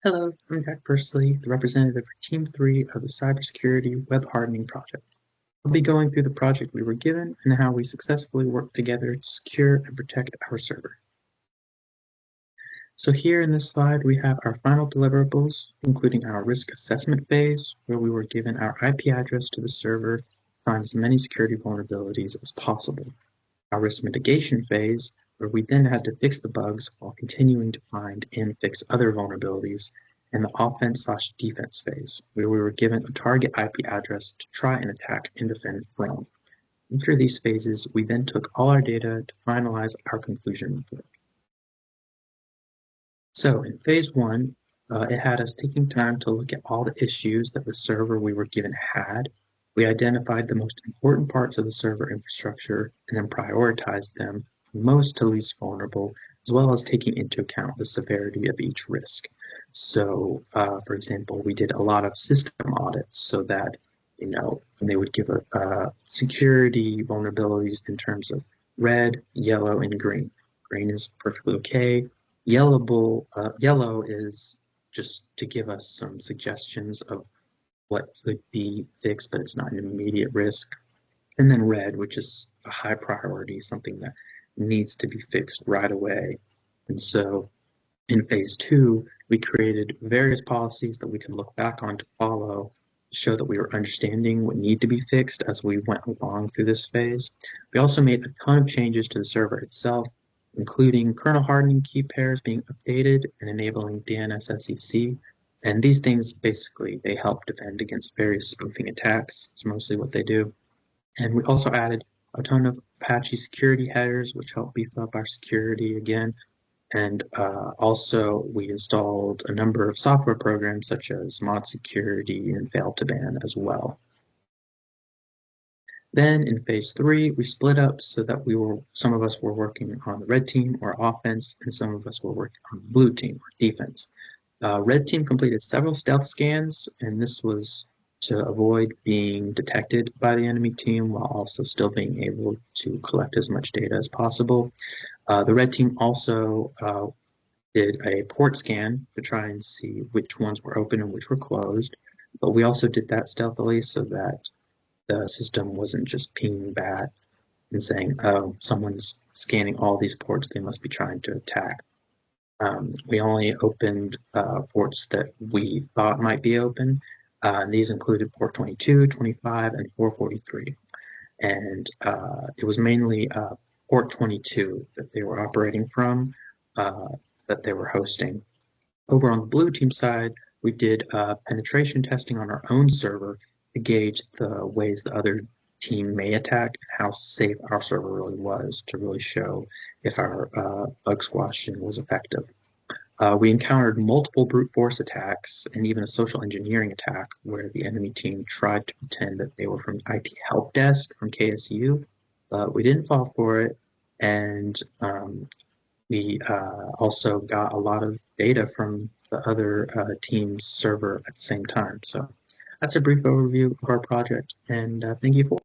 Hello, I'm Jack Pursley, the representative for Team 3 of the Cybersecurity Web Hardening project. I'll be going through the project we were given and how we successfully worked together to secure and protect our server. So here in this slide, we have our final deliverables, including our risk assessment phase, where we were given our IP address to the server to find as many security vulnerabilities as possible. Our risk mitigation phase, where we then had to fix the bugs while continuing to find and fix other vulnerabilities, and the offense/defense phase, where we were given a target IP address to try and attack and defend from. After these phases, we then took all our data to finalize our conclusion report. So in phase one, it had us taking time to look at all the issues that the server we were given had. We identified the most important parts of the server infrastructure and then prioritized them most to least vulnerable, as well as taking into account the severity of each risk. So, for example, we did a lot of system audits so that, they would give security vulnerabilities in terms of red, yellow, and green. Green is perfectly okay. Yellow is just to give us some suggestions of what could be fixed, but it's not an immediate risk. And then red, which is a high priority, something that needs to be fixed right away. And so in phase two, we created various policies that we could look back on to follow, show that we were understanding what needed to be fixed as we went along through this phase. We also made a ton of changes to the server itself, including kernel hardening key pairs being updated and enabling DNS-SEC. And these things, basically, they help defend against various spoofing attacks. It's mostly what they do. And we also added a ton of Apache security headers, which help beef up our security again. And also, we installed a number of software programs such as Mod Security and Fail2Ban as well. Then in phase three, we split up so that some of us were working on the red team or offense, and some of us were working on the blue team or defense. Red team completed several stealth scans, and this was to avoid being detected by the enemy team while also still being able to collect as much data as possible. The red team also did a port scan to try and see which ones were open and which were closed, but we also did that stealthily so that the system wasn't just pinging back and saying, oh, someone's scanning all these ports, they must be trying to attack. We only opened ports that we thought might be open. These included port 22, 25, and 443. And it was mainly port 22 that they were operating from, that they were hosting. Over on the blue team side, we did penetration testing on our own server to gauge the ways the other team may attack and how safe our server really was to really show if our bug squashing was effective. We encountered multiple brute force attacks and even a social engineering attack where the enemy team tried to pretend that they were from IT help desk from KSU, but we didn't fall for it. And we also got a lot of data from the other team's server at the same time. So that's a brief overview of our project, and thank you for